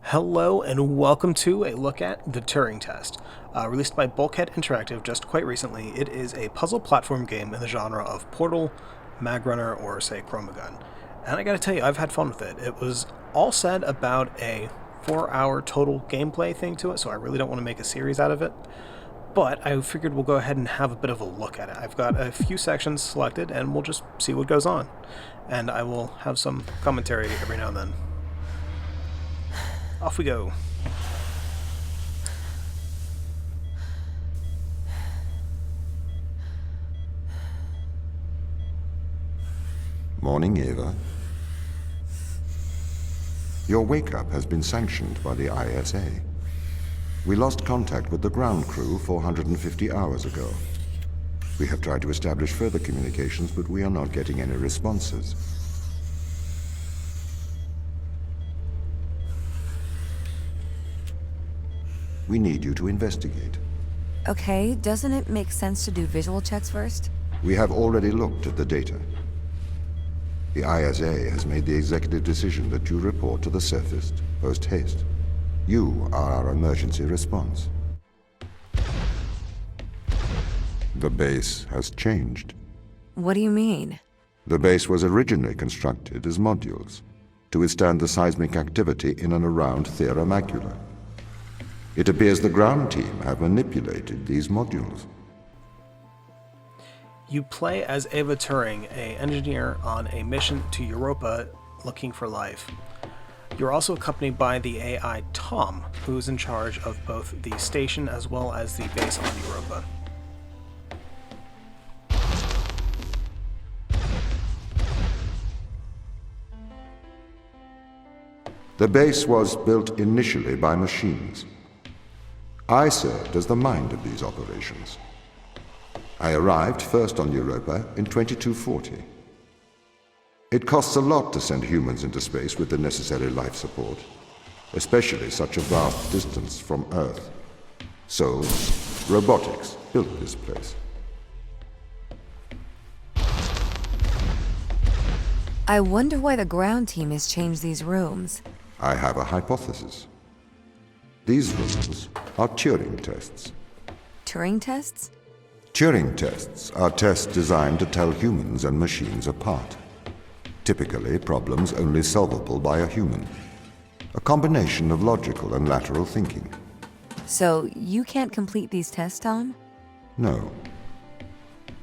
Hello and welcome to a look at the Turing Test. Released by Bulkhead Interactive just quite recently, it is a puzzle platform game in the genre of Portal, Mag Runner, or say Chromagun. And I gotta tell you, I've had fun with it. It was all said about a 4-hour total gameplay thing to it, so I really don't want to make a series out of it. But I figured we'll go ahead and have a bit of a look at it. I've got a few sections selected and we'll just see what goes on. And I will have some commentary every now and then. Off we go. Morning, Ava. Your wake-up has been sanctioned by the ISA. We lost contact with the ground crew 450 hours ago. We have tried to establish further communications, but we are not getting any responses. We need you to investigate. Okay, doesn't it make sense to do visual checks first? We have already looked at the data. The ISA has made the executive decision that you report to the surface post-haste. You are our emergency response. The base has changed. What do you mean? The base was originally constructed as modules to withstand the seismic activity in and around Thera Macula. It appears the ground team have manipulated these modules. You play as Ava Turing, an engineer on a mission to Europa looking for life. You're also accompanied by the AI T.O.M, who's in charge of both the station as well as the base on Europa. The base was built initially by machines. I served as the mind of these operations. I arrived first on Europa in 2240. It costs a lot to send humans into space with the necessary life support, especially such a vast distance from Earth. So, robotics built this place. I wonder why the ground team has changed these rooms. I have a hypothesis. These rooms are Turing tests. Turing tests? Turing tests are tests designed to tell humans and machines apart. Typically, problems only solvable by a human. A combination of logical and lateral thinking. So, you can't complete these tests, Tom? No.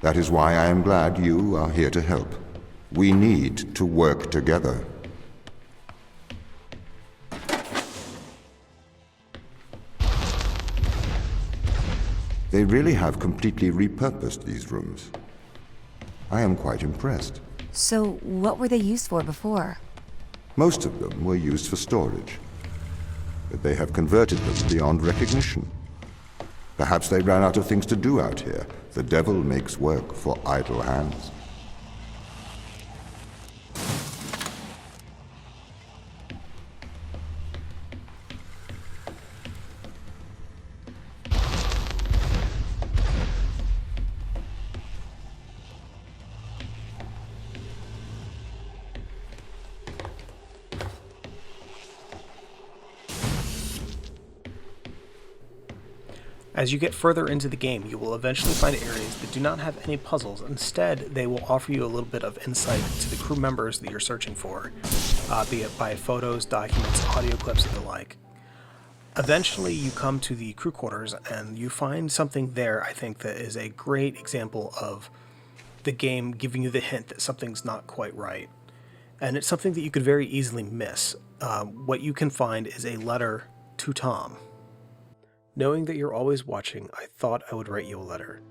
That is why I am glad you are here to help. We need to work together. They really have completely repurposed these rooms. I am quite impressed. So, what were they used for before? Most of them were used for storage, but they have converted them beyond recognition. Perhaps they ran out of things to do out here. The devil makes work for idle hands. As you get further into the game, you will eventually find areas that do not have any puzzles. Instead, they will offer you a little bit of insight to the crew members that you're searching for, be it by photos, documents, audio clips, and the like. Eventually, you come to the crew quarters, and you find something there, I think, that is a great example of the game giving you the hint that something's not quite right. And it's something that you could very easily miss. What you can find is a letter to Tom. Knowing that you're always watching, I thought I would write you a letter.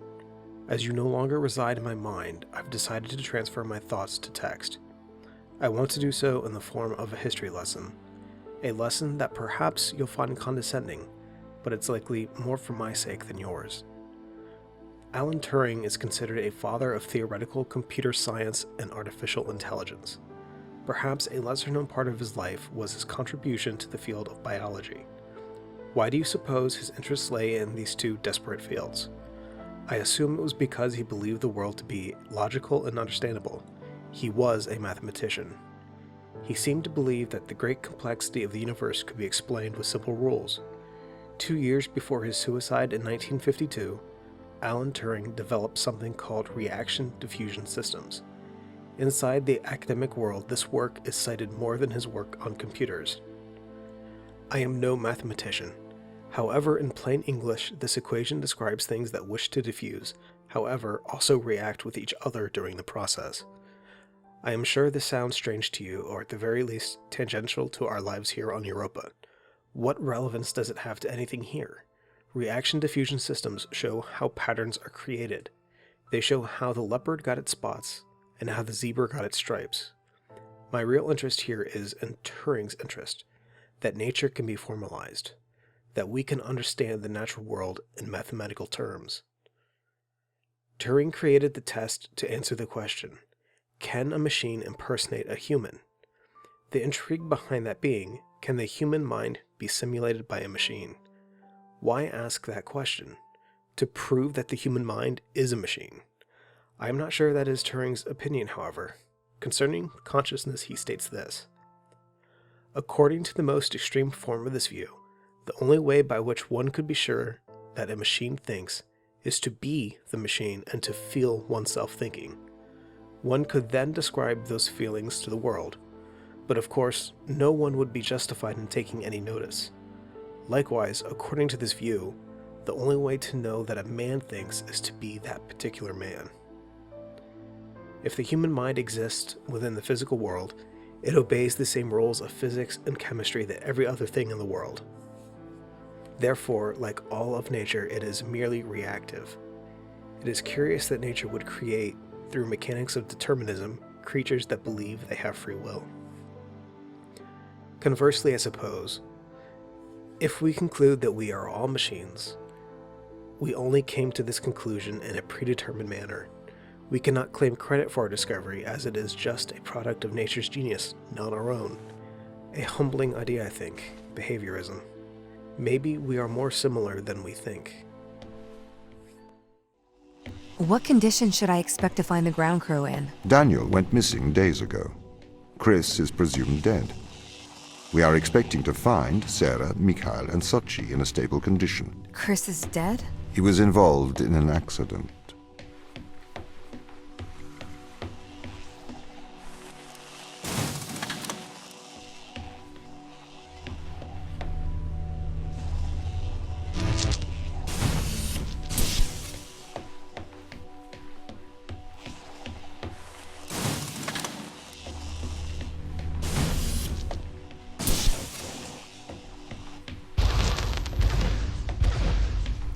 As you no longer reside in my mind, I've decided to transfer my thoughts to text. I want to do so in the form of a history lesson. A lesson that perhaps you'll find condescending, but it's likely more for my sake than yours. Alan Turing is considered a father of theoretical computer science and artificial intelligence. Perhaps a lesser-known part of his life was his contribution to the field of biology. Why do you suppose his interests lay in these two disparate fields? I assume it was because he believed the world to be logical and understandable. He was a mathematician. He seemed to believe that the great complexity of the universe could be explained with simple rules. 2 years before his suicide in 1952, Alan Turing developed something called reaction diffusion systems. Inside the academic world, this work is cited more than his work on computers. I am no mathematician. However, in plain English, this equation describes things that wish to diffuse, however, also react with each other during the process. I am sure this sounds strange to you, or at the very least, tangential to our lives here on Europa. What relevance does it have to anything here? Reaction diffusion systems show how patterns are created. They show how the leopard got its spots, and how the zebra got its stripes. My real interest here is in Turing's interest, that nature can be formalized, that we can understand the natural world in mathematical terms. Turing created the test to answer the question, can a machine impersonate a human? The intrigue behind that being, can the human mind be simulated by a machine? Why ask that question? To prove that the human mind is a machine. I am not sure that is Turing's opinion, however. Concerning consciousness, he states this. According to the most extreme form of this view, the only way by which one could be sure that a machine thinks is to be the machine and to feel oneself thinking. One could then describe those feelings to the world, but of course, no one would be justified in taking any notice. Likewise, according to this view, the only way to know that a man thinks is to be that particular man. If the human mind exists within the physical world, it obeys the same rules of physics and chemistry that every other thing in the world. Therefore, like all of nature, it is merely reactive. It is curious that nature would create, through mechanics of determinism, creatures that believe they have free will. Conversely, I suppose, if we conclude that we are all machines, we only came to this conclusion in a predetermined manner. We cannot claim credit for our discovery, as it is just a product of nature's genius, not our own. A humbling idea, I think, behaviorism. Maybe we are more similar than we think. What condition should I expect to find the ground crew in? Daniel went missing days ago. Chris is presumed dead. We are expecting to find Sarah, Mikhail, and Sochi in a stable condition. Chris is dead? He was involved in an accident.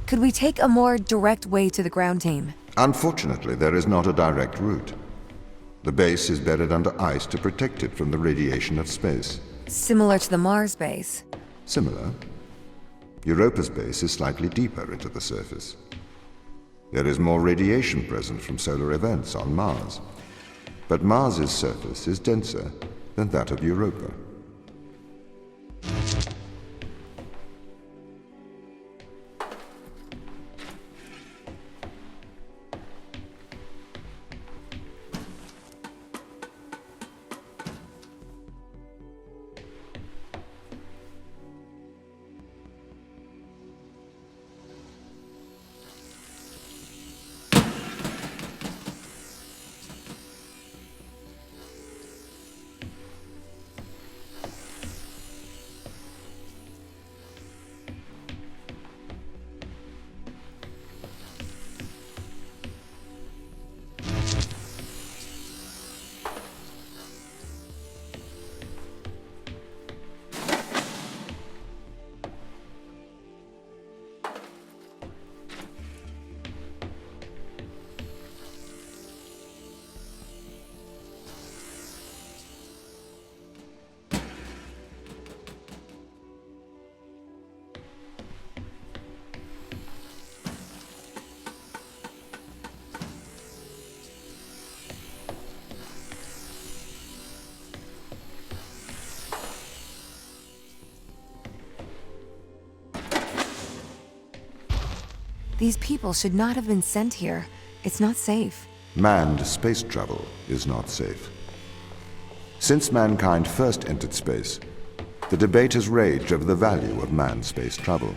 Could we take a more direct way to the ground team? Unfortunately, there is not a direct route. The base is buried under ice to protect it from the radiation of space. Similar to the Mars base. Similar. Europa's base is slightly deeper into the surface. There is more radiation present from solar events on Mars, but Mars's surface is denser than that of Europa. These people should not have been sent here. It's not safe. Manned space travel is not safe. Since mankind first entered space, the debate has raged over the value of manned space travel.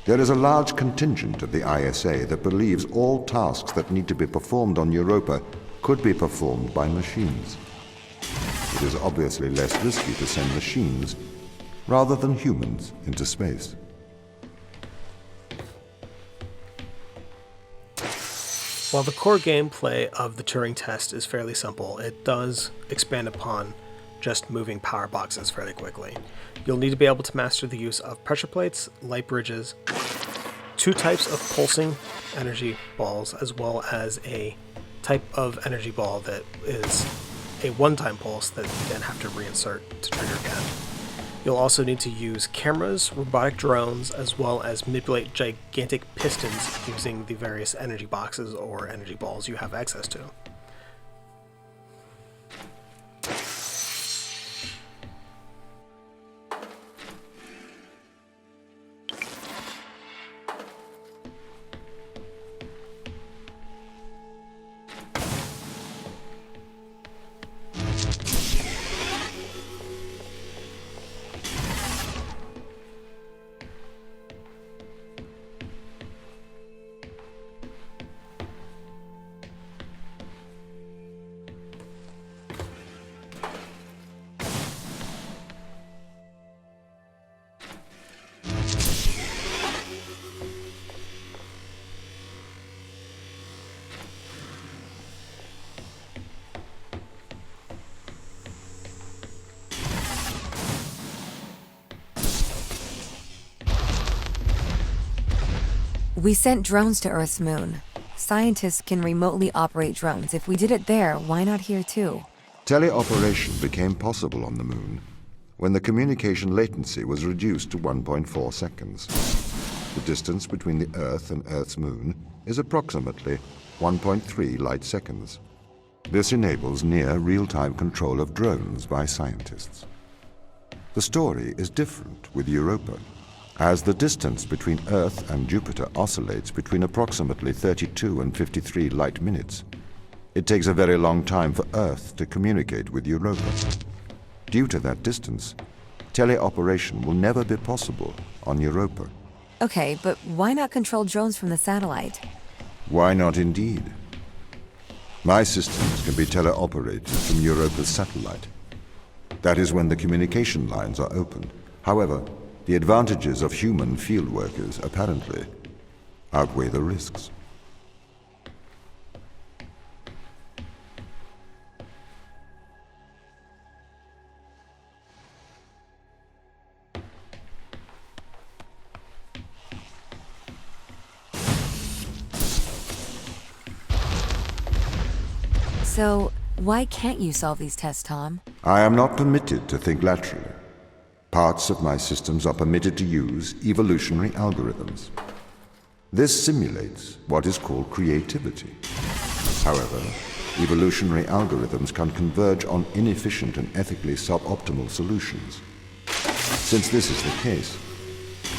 There is a large contingent of the ISA that believes all tasks that need to be performed on Europa could be performed by machines. It is obviously less risky to send machines rather than humans into space. While the core gameplay of the Turing Test is fairly simple, it does expand upon just moving power boxes fairly quickly. You'll need to be able to master the use of pressure plates, light bridges, 2 types of pulsing energy balls, as well as a type of energy ball that is a one-time pulse that you then have to reinsert to trigger again. You'll also need to use cameras, robotic drones, as well as manipulate gigantic pistons using the various energy boxes or energy balls you have access to. We sent drones to Earth's moon. Scientists can remotely operate drones. If we did it there, why not here too? Teleoperation became possible on the Moon when the communication latency was reduced to 1.4 seconds. The distance between the Earth and Earth's Moon is approximately 1.3 light seconds. This enables near real-time control of drones by scientists. The story is different with Europa, as the distance between Earth and Jupiter oscillates between approximately 32 and 53 light minutes. It takes a very long time for Earth to communicate with Europa. Due to that distance, teleoperation will never be possible on Europa. Okay, but why not control drones from the satellite? Why not indeed? My systems can be teleoperated from Europa's satellite. That is when the communication lines are open. However, the advantages of human field workers apparently outweigh the risks. So, why can't you solve these tests, Tom? I am not permitted to think laterally. Parts of my systems are permitted to use evolutionary algorithms. This simulates what is called creativity. However, evolutionary algorithms can converge on inefficient and ethically suboptimal solutions. Since this is the case,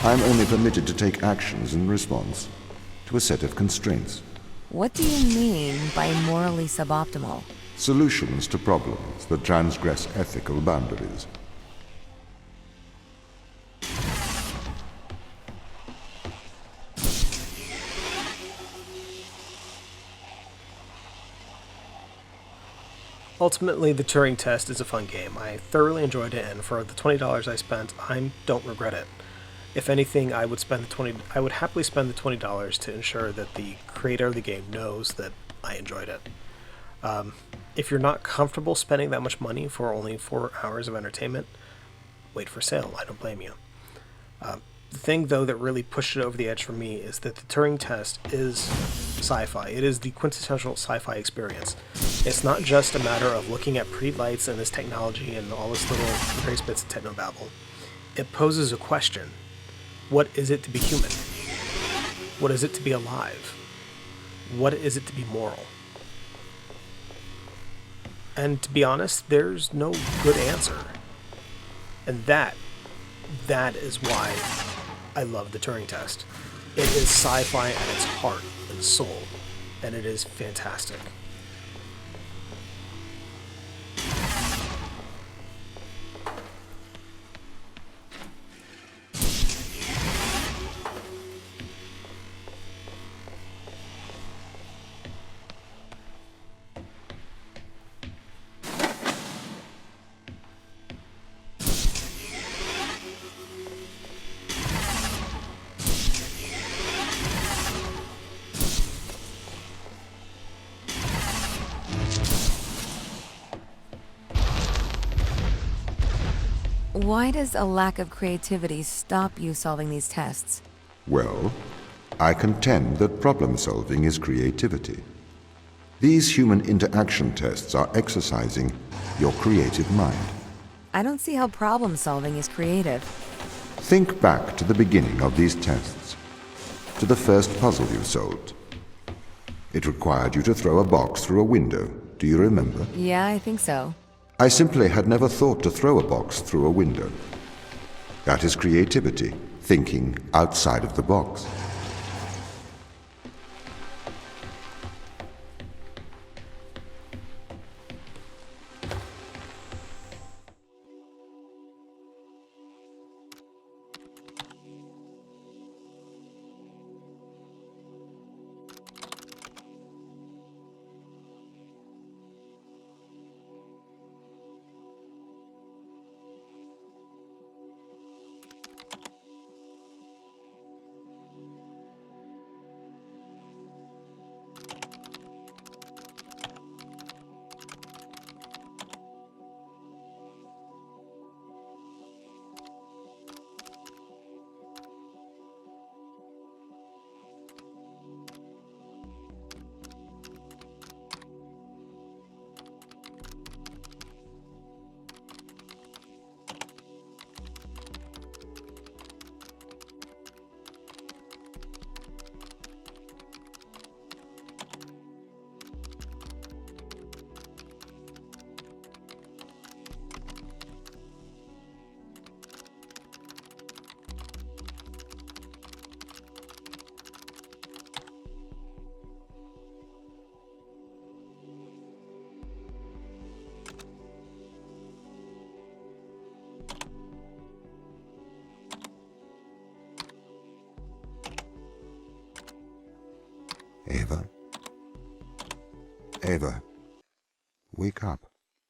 I am only permitted to take actions in response to a set of constraints. What do you mean by morally suboptimal? Solutions to problems that transgress ethical boundaries. Ultimately, the Turing Test is a fun game. I thoroughly enjoyed it, and for the $20 I spent, I don't regret it. If anything, I would happily spend the $20 to ensure that the creator of the game knows that I enjoyed it. If you're not comfortable spending that much money for only 4 hours of entertainment, wait for sale. I don't blame you. The thing, though, that really pushed it over the edge for me is that the Turing Test is sci-fi. It is the quintessential sci-fi experience. It's not just a matter of looking at pretty lights and this technology and all this little various bits of technobabble. It poses a question. What is it to be human? What is it to be alive? What is it to be moral? And to be honest, there's no good answer. And that is why I love the Turing Test. It is sci-fi at its heart and soul, and it is fantastic. Why does a lack of creativity stop you solving these tests? Well, I contend that problem-solving is creativity. These human interaction tests are exercising your creative mind. I don't see how problem solving is creative. Think back to the beginning of these tests, to the first puzzle you solved. It required you to throw a box through a window. Do you remember? Yeah, I think so. I simply had never thought to throw a box through a window. That is creativity, thinking outside of the box. Ava. Ava, wake up.